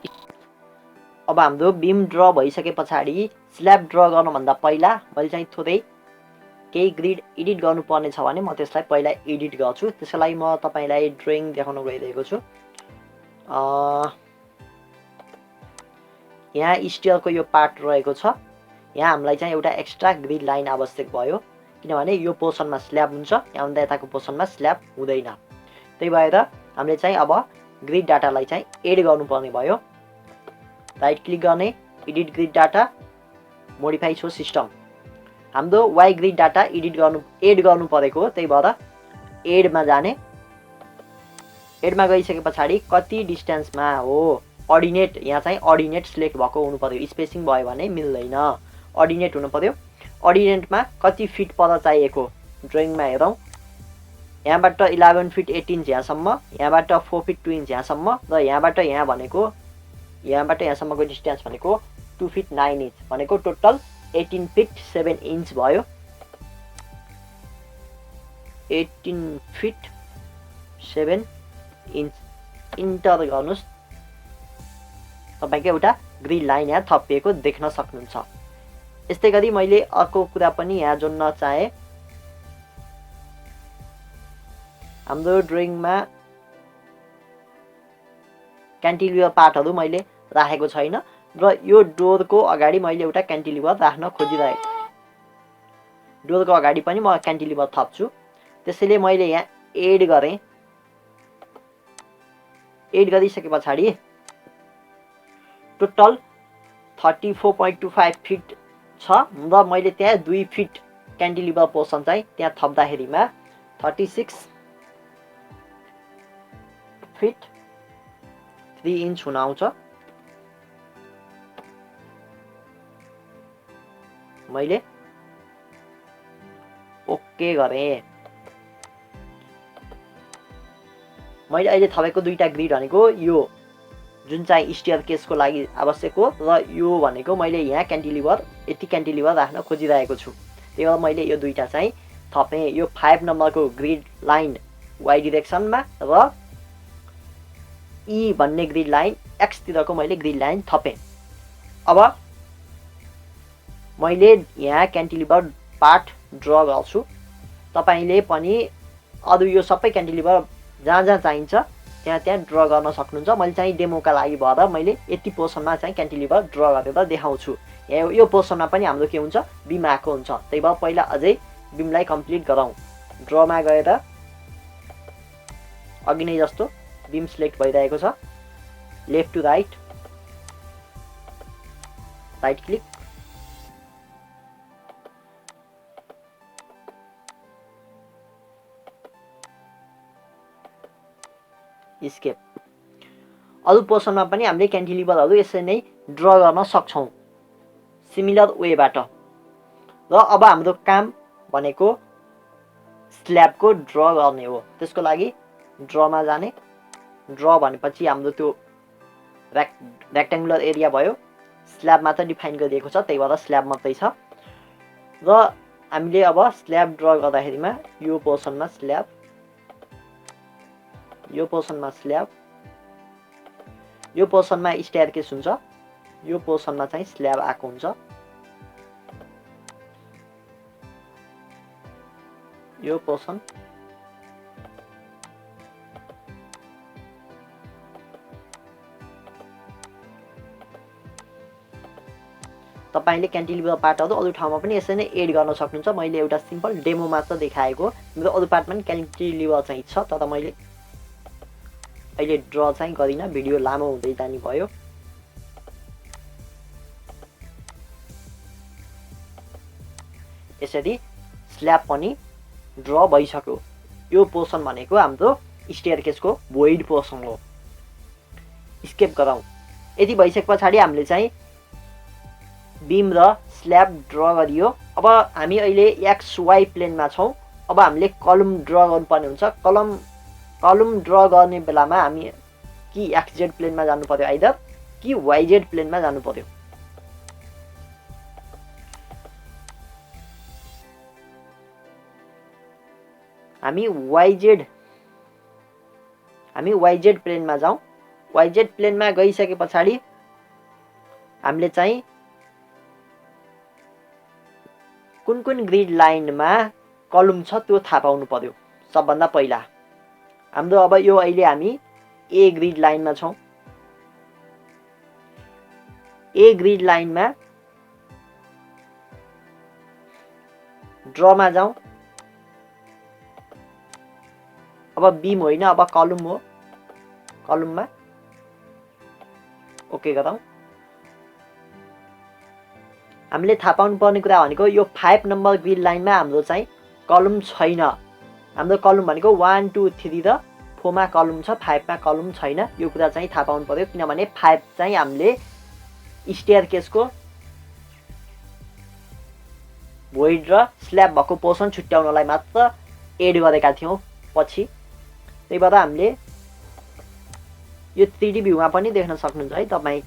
अब हाम्रो बीम ड्र भइसके पछाडि स्ल्याब ड्र गर्नुभन्दा पहिला मैले चाहिँ थोरै केही ग्रिड एडिट गर्नुपर्ने छ भने म त्यसलाई पहिला एडिट गर्छु। त्यसको लागि म तपाईलाई ड्रइङ देखाउन गइरहेको छु। यहाँ स्टेयरको यो पार्ट रहेको छ। यहाँ हामीलाई चाहिँ एउटा एक्स्ट्रा ग्रिड लाइन आवश्यक भयो, किनभने यो पोर्सनमा स्ल्याब हुन्छ, यहाँभन्दा यताको पोर्सनमा स्ल्याब हुँदैन। त्यही भएर हामीले चाहिँ अब ग्रिड डाटालाई चाहिँ एड गर्नुपर्ने भयो। राइट क्लिक गर्ने, edit grid data, modify so system. हाम्रो वाइ ग्रिड डाटा एड गर्नु परेको हो, त्यही भएर एडमा जाने। एडमा गइसके पछाडि कति डिस्टेन्समा हो अर्डिनेट, यहाँ चाहिँ अर्डिनेट सिलेक्ट भएको हुनु पर्यो, स्पेसिङ भयो भने मिल्दैन। अर्डिनेट हुनु पर्यो। अर्डिनेटमा कति फिट पर चाहिएको ड्रइङमा हेरौँ। यहाँबाट 11 फिट 8 इन्च यहाँसम्म, यहाँबाट 4 फिट 2 इन्च यहाँसम्म, र यहाँबाट यहाँ भनेको, यहाँबाट यहाँसम्मको डिस्टेन्स भनेको 2 फिट 9 इन्च, भनेको टोटल 18 फिट 7 इन्च भयो। 18 फिट 7 इन्च इन्टर गर्नुहोस्। तपाईको एउटा ग्रिड लाइन यहाँ थपिएको देख्न सक्नुहुन्छ। यस्तै गरी मैले अर्को कुरा पनि यहाँ जोड्न चाहे। हाम्रो ड्रइङमा क्यान्टिलिभर पार्टहरू मैले राखेको छैन र यो डोरको अगाडि मैले एउटा क्यान्टिलिभर राख्न खोजिरहेको। डोरको अगाडि पनि म क्यान्टिलिभर थप्छु। त्यसैले मैले यहाँ एड गरेँ। एड गरिसके पछाडि टोटल 34.25 फिट छ र मैले त्यहाँ 2 फिट क्यान्टिलिभर पोर्सन चाहिँ त्यहाँ थप्दाखेरिमा 36 फिट 3 इन्च हुन आउँछ। मैले ओके गरेँ। मैले अहिले थपेको दुईटा ग्रिड भनेको यो जुन चाहिँ स्टेयर केसको लागि आवश्यक हो र यो भनेको मैले यहाँ क्यान्टिलिभर यति क्यान्टिलिभर राख्न खोजिरहेको छु, त्यही भएर मैले यो दुईटा चाहिँ थपेँ। यो 5 नम्बरको ग्रिड लाइन वाइ डिरेक्सनमा र ई भन्ने ग्रिड लाइन एक्सतिरको मैले ग्रिड लाइन थपेँ। अब मैले यहाँ क्यान्टिलिभर पार्ट ड्र गर्छु। तपाईले पनि अरु यो सबै क्यान्टिलिभर जहाँ जहाँ चाहिन्छ त्यहाँ त्यहाँ ड्र गर्न सक्नुहुन्छ। मैले चाहिँ डेमोका लागि भएर मैले यति पोर्सनमा चाहिँ क्यान्टिलिभर ड्र गरेर देखाउँछु। यो पोर्सनमा पनि हाम्रो के हुन्छ, बिम आएको हुन्छ। त्यही भएर पहिला अझै बिमलाई कम्प्लिट गरौँ। ड्रमा गएर अघि नै जस्तो बिम सिलेक्ट भइरहेको छ, left to right, right click, escape. अरु पोर्सनमा पनि हामीले क्यान्टिलिभरहरू यसरी नै ड्र गर्न सक्छौं सिमिलर वेबाट। र अब हाम्रो काम भनेको स्ल्याबको ड्र गर्ने हो। त्यसको लागि ड्रमा जाने, ड्र भनेपछि हाम्रो त्यो रेक्टेंगुलर एरिया भयो, स्ल्याब मात्र डिफाइन गरिएको छ, त्यही भएर स्ल्याब मात्रै छ। र हामीले अब स्ल्याब ड्र गर्दाखेरिमा यो पोर्सनमा स्ल्याब, यो पोर्सनमा स्ल्याब, यो पोर्सनमा स्टेयरकेस हुन्छ, यो पोर्सनमा चाहिँ स्ल्याब आएको हुन्छ। यो पोर्सन तपाईले क्यान्टिलिभर पार्टहरु अरु ठाउँमा पनि यसरी नै एड गर्न सक्नुहुन्छ। मैले एउटा सिम्पल डेमो मात्र देखाएको। मेरो अरु पार्टमा पनि क्यान्टिलिभर चाहिँ छ, तर मैले अहिले ड्र चाहिँ गरिन, भिडियो लामो हुँदै जाने भयो। यसरी स्ल्याब पनि ड्र भइसक्यो। यो पोर्सन भनेको हाम्रो स्टेयरकेसको भोइड पोर्सन हो। स्केप गरौँ। यदि भइसकेपछि हामीले चाहिँ बीम र स्ल्याब ड्र गरियो। अब हामी अहिले एक्स वाई प्लेनमा छौं। अब हामीले कलम ड्र गर्नुपर्ने हुन्छ। कलम ड्र गर्ने बेलामा हामी कि एक्सजेड प्लेनमा जानु पर्यो आइदर कि वाइजेड प्लेनमा जानु पर्यो। हामी वाइजेड प्लेनमा जाउँ। वाइजेड प्लेनमा गइसके पछाडि हामीले चाहिँ कुन कुन ग्रिड लाइनमा कलम छ त्यो थाहा पाउनु पर्यो। सबभन्दा पहिला हाम्रो अब यो अहिले हामी ए ग्रिड लाइनमा छौं। ए ग्रिड लाइनमा ड्रमा जाउँ। अब बीम होइन, अब कलम हो। कलममा ओके गरौँ। हामीले थाहा पाउनु पर्ने कुरा भनेको यो 5 नम्बर ग्रिड लाइनमा हाम्रो चाहिँ कलम छैन। हाम्रो कलम भनेको 1 2 3 र 4 मा कलम छ, 5 मा कलम छैन। यो कुरा चाहिँ थाहा पाउनु पर्यो, किनभने 5 चाहिँ हामीले स्टेयरकेसको भोइड र स्ल्याब भएको पोर्सन छुट्याउनलाई मात्र एड गरेका थियौं पछि। त्यही भएर हामीले यो 3D भ्यूमा पनि देख्न सक्नुहुन्छ है तपाई।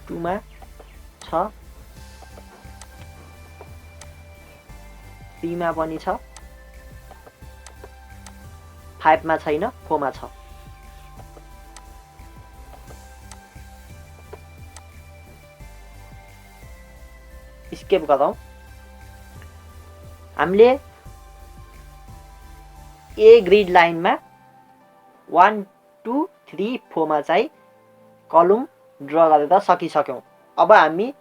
टुमा छ, 3 मा पनि छ, 5 मा छैन, 4 मा छ। स्केप गरौँ। हामीले ए ग्रिड लाइनमा 1 2 3 4 मा चाहिँ कलम ड्र गरेर सकिसक्यौं। अब हामी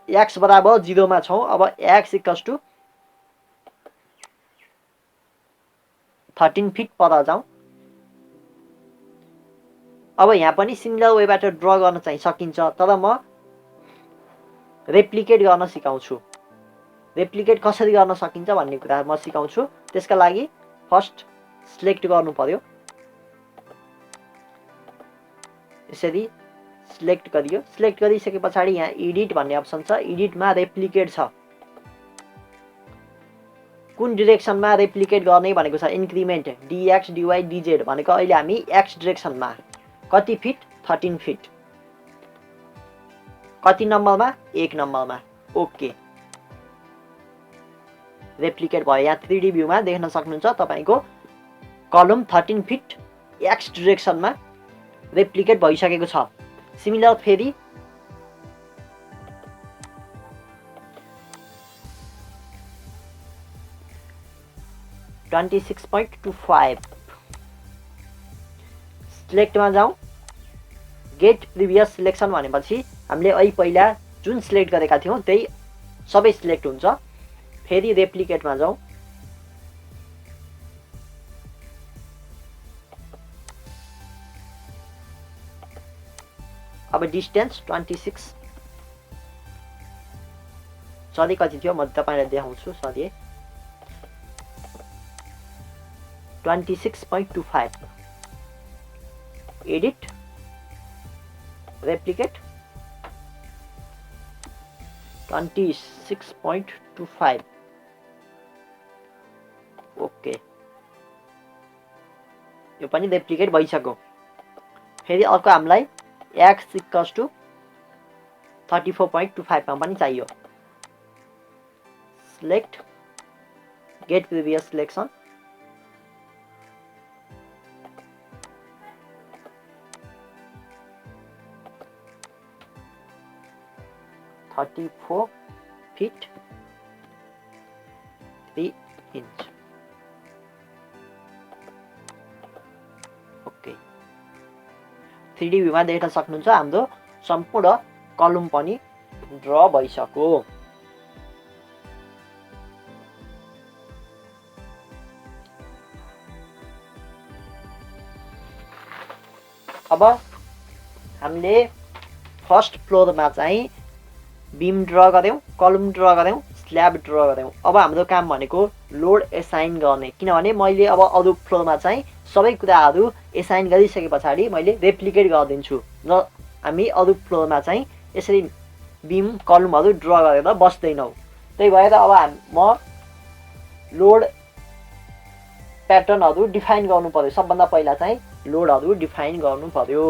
x बराबर 0 मा छौं। अब x = 13 फिट पर जाउँ। अब यहाँ पनि सिमिलर वेबाट ड्र गर्न चाहिँ सकिन्छ, तर म रेप्लिकेट गर्न सिकाउँछु। रेप्लिकेट कसरी गर्न सकिन्छ भन्ने कुरा म सिकाउँछु। त्यसका लागि फर्स्ट सिलेक्ट गर्नु पर्यो। यसरी सिलेक्ट गरियो। सिलेक्ट गरिसके पछाडि यहाँ एडिट भन्ने अप्सन छ। एडिटमा रेप्लिकेट छ। कुन डिरेक्सनमा रेप्लिकेट गर्ने भनेको छ इन्क्रिमेन्ट dx dy dz भनेको अहिले हामी x डिरेक्सनमा कति फिट 13 फिट कति नम्बरमा 1 नम्बरमा ओके रेप्लिकेट भयो यहाँ 3D भ्यूमा देख्न सक्नुहुन्छ तपाईको कलम 13 फिट x डिरेक्सनमा रेप्लिकेट भइसकेको छ सिमिलर फेरि 26.25 सिलेक्टमा जाउँ गेट प्रिभियस सिलेक्सन भनेपछि हामीले अहिले पहिला जुन सिलेक्ट गरेका थियौं त्यही सबै सिलेक्ट हुन्छ फेरि रेप्लिकेटमा जाउँ अब डिस्टेन्स 26 सरी कति थियो म तपाईलाई देखाउँछु सरी 26.25 edit replicate 26.25 ओके यो पनि रेप्लिकेट भइसक्यो फेरि अर्को हामीलाई x equals to 34.25 मा पनि चाहियो select get previous selection 34 feet 3 inch okay 3D भ्यूमा देख्न सक्नुहुन्छ हाम्रो सम्पूर्ण कलम पनि ड्र भइसक्यो अब हामीले फर्स्ट फ्लोरमा चाहिँ बीम ड्र गर्यौं कलम ड्र गर्यौं स्ल्याब ड्र गर्यौं अब हाम्रो काम भनेको लोड एसाइन गर्ने किनभने मैले अब अरु फ्लोरमा चाहिँ सबै कुराहरु एसाइन गरिसकेपछि मैले रेप्लिकेट गर्दिन्छु र हामी अरु फ्लोरमा चाहिँ यसरी बीम कलमहरु ड्र गरेर बस्दैनौ त्यही भएर अब म लोड प्याटर्नहरु डिफाइन गर्नु पर्यो सबभन्दा पहिला चाहिँ लोडहरु डिफाइन गर्नु पर्यो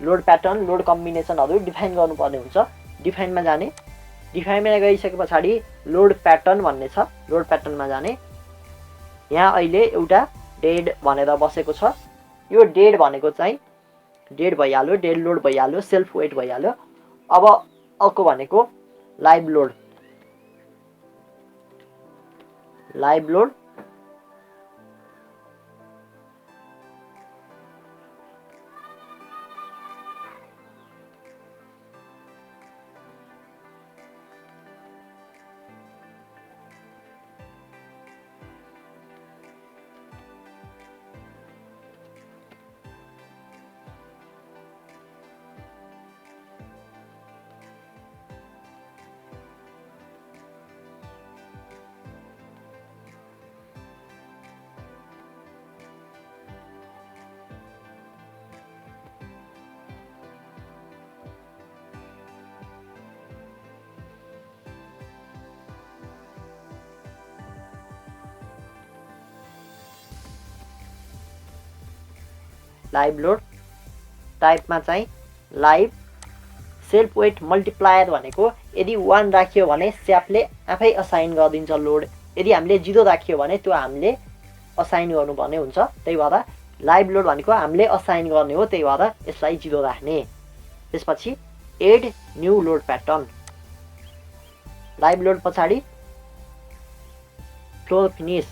लोड प्याटर्न लोड कम्बिनेसनहरु डिफाइन गर्नुपर्ने हुन्छ डिफाइनमा जाने डिफाइनमा गइसकेपछि लोड प्याटर्न भन्ने छ लोड प्याटर्नमा जाने यहाँ अहिले एउटा डेड भनेर बसेको छ यो डेड भनेको चाहिँ डेड भइहाल्यो डेड लोड भइहाल्यो सेल्फ वेट भइहाल्यो अब अर्को भनेको लाइभ लोड लाइभ लोड टाइपमा चाहिँ लाइभ सेल्फ वेट मल्टिप्लायर भनेको यदि 1 राखियो भने स्यापले आफै असाइन गरिदिन्छ लोड यदि हामीले 0 राखियो भने त्यो हामीले असाइन गर्नुपर्ने हुन्छ त्यही भएर लाइभ लोड भनेको हामीले असाइन गर्ने हो त्यही भएर यसलाई 0 राख्ने त्यसपछि add new load pattern live load पछाडी फ्लोर फिनिश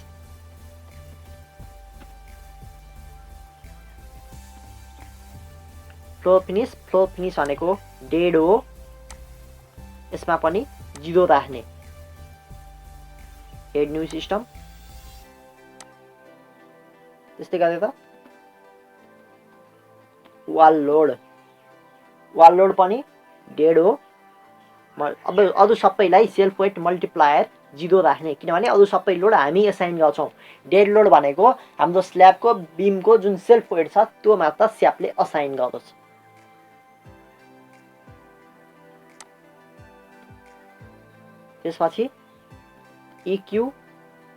फ्लोर फिनिश भनेको डेड हो यसमा पनि 0 राख्ने एड न्यू सिस्टम त्यस्तै गरेर वाल लोड पनि डेड हो अब अरु सबैलाई सेल्फ वेट मल्टिप्लायर 0 राख्ने किनभने अरु सबै लोड हामी असाइन गर्छौं डेड लोड भनेको हाम्रो स्ल्याबको बीमको जुन सेल्फ वेट छ त्यो मात्र स्ल्याबले असाइन गर्छ त्यसपछि इक्यू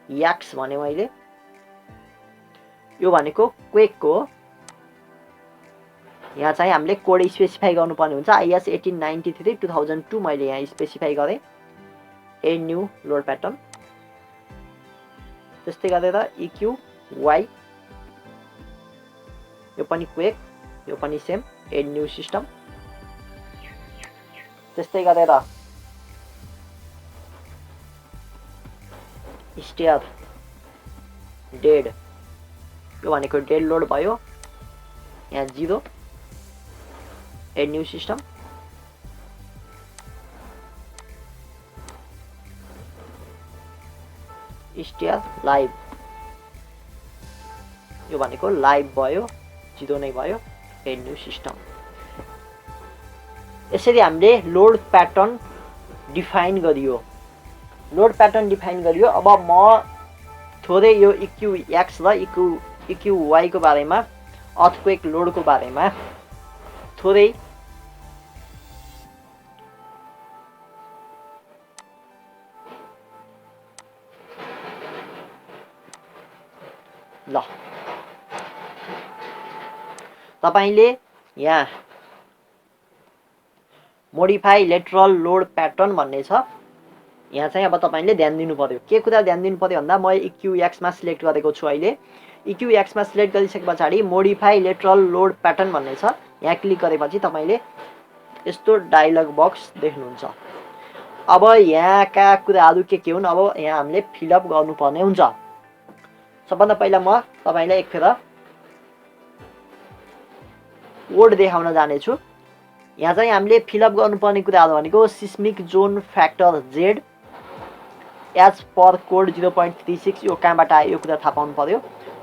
एक्स भने मैले, यो भनेको क्वेकको हो। यहाँ चाहिँ हामीले कोड स्पेसिफाई गर्नुपर्ने हुन्छ। IS 1893 2002 मैले यहाँ स्पेसिफाई गरेँ। एड न्यू लोड प्याटर्न, त्यस्तै गरेर इक्यू वाई, यो पनि क्वेक, यो पनि सेम, एड न्यू सिस्टम। त्यस्तै गरेर स्टेयर डेड, यो भनेको डेड लोड भयो, यहाँ 0, add new system. Stair live, यो भनेको लाइभ भयो, 0 नै भयो, एड न्यू सिस्टम। यसरी हामीले लोड प्याटर्न डिफाइन गरियो। लोड प्याटर्न डिफाइन गरियो। अब म थोरै यो इक्यू एक्स र इक्यू वाई को बारेमा, अर्थक्वेक लोडको बारेमा थोरै ल तपाईले यहाँ मोडिफाई लेटरल लोड प्याटर्न भन्ने छ। यहाँ चाहिँ अब तपाईले ध्यान दिनु पर्यो। के कुरा ध्यान दिनु पर्यो भन्दा म इक्यू एक्स मा सिलेक्ट गरेको छु। अहिले इक्यू एक्स मा सिलेक्ट गरिसकेपछि मोडिफाई लेटरल लोड प्याटर्न भन्ने छ। यहाँ क्लिक गरेपछि तपाईले यस्तो डायलग बक्स देख्नुहुन्छ। अब यहाँका कुराहरू के हुन्, अब यहाँ हामीले फिलअप गर्नुपर्ने हुन्छ। सबभन्दा पहिला म तपाईलाई एकफेर कोड देखाउन जानेछु। यहाँ चाहिँ हामीले फिलअप गर्नुपर्ने कुराहरू भनेको seismic zone factor Z as per code 0.36, यो कहाँबाट आयो यो कुरा थाहा पाउनु पर्यो।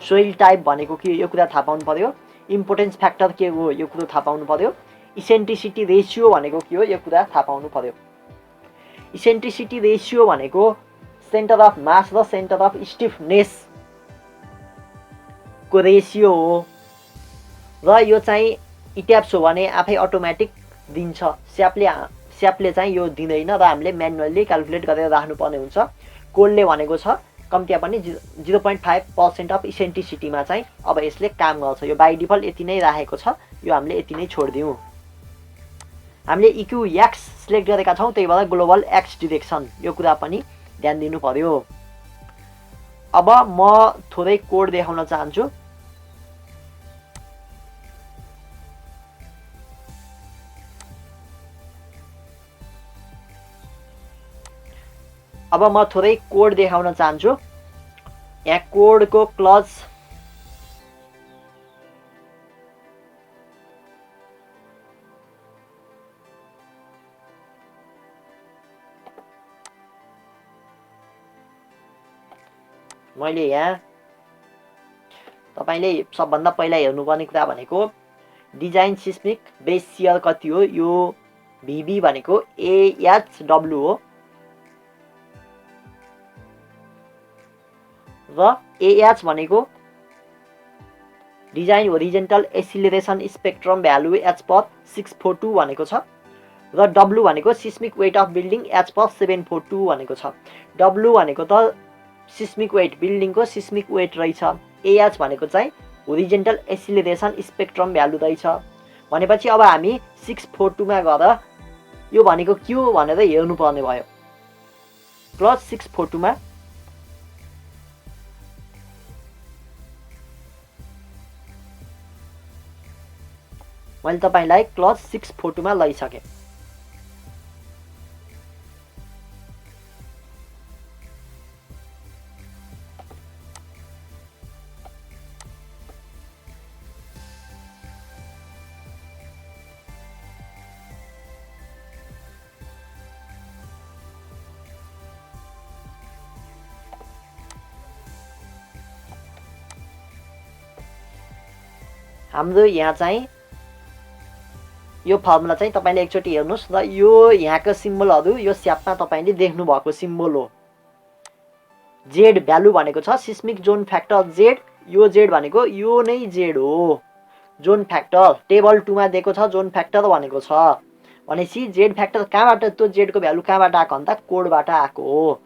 सोइल टाइप भनेको के यो कुरा थाहा पाउनु पर्यो। इम्पोर्टेन्स फ्याक्टर के हो यो कुरा थाहा पाउनु पर्यो। इसेन्ट्रिसिटी रेसियो भनेको के हो यो कुरा थाहा पाउनु पर्यो। इसेन्ट्रिसिटी रेसियो भनेको सेन्टर अफ मास र सेन्टर अफ स्टिफनेस को रेसियो हो र यो चाहिँ इट्याप्स हो भने आफै अटोमेटिक दिन्छ। स्यापले चाहिँ यो दिँदैन र हामीले म्यानुअली क्याल्कुलेट गरेर राख्नुपर्ने हुन्छ। कोडले भनेको छ कम्तिया पनि 0.5% अफ इसेन्ट्रिसिटीमा चाहिँ अब यसले काम गर्छ। यो बाइ डिफल्ट यति नै राखेको छ, यो हामीले यति नै छोडिदिउँ। हामीले इक्यू एक्स सिलेक्ट गरेका छौँ, त्यही भएर ग्लोबल एक्स डिरेक्सन, यो कुरा पनि ध्यान दिनु पर्यो। अब म थोरै कोड देखाउन चाहन्छु। अब म थोरै कोड देखाउन चाहन्छु। यहाँ कोडको क्लज मैले यहाँ तपाईले सबभन्दा पहिला हेर्नुपर्ने कुरा भनेको डिजाइन सिस्मिक बेस सियर कति हो, यो VB भनेको AHW हो र AH भनेको design horizontal acceleration spectrum value H पर 642 भनेको छ र W भनेको seismic weight of building H पर 742 भनेको छ। W भनेको त सिस्मिक वेट, बिल्डिङको सिस्मिक वेट रहेछ। AH भनेको चाहिँ होरिजेन्टल एसिलेरेसन स्पेक्ट्रम भ्यालु रहेछ। भनेपछि अब हामी 642 मा गएर यो भनेको के हो भनेर हेर्नुपर्ने भयो। क्लज 642 मा मैले तपाईलाई क्लज 642 मा लैसके। हाम्रो यहाँ चाहिँ यो फर्मुला चाहिँ तपाईले एकचोटी हेर्नुस् र यो यहाँको सिम्बलहरु यो स्यापमा तपाईले देख्नु भएको सिम्बल हो। जेड भ्यालु भनेको छ सिस्मिक जोन फ्याक्टर जेड, यो जेड भनेको यो नै जेड हो। जोन फ्याक्टर टेबल 2 मा दिएको छ, जोन फ्याक्टर भनेको छ भनेसी जेड फ्याक्टर कहाँबाट, त्यो जेड को भ्यालु कहाँबाट आएको भन्दा कोडबाट आएको हो।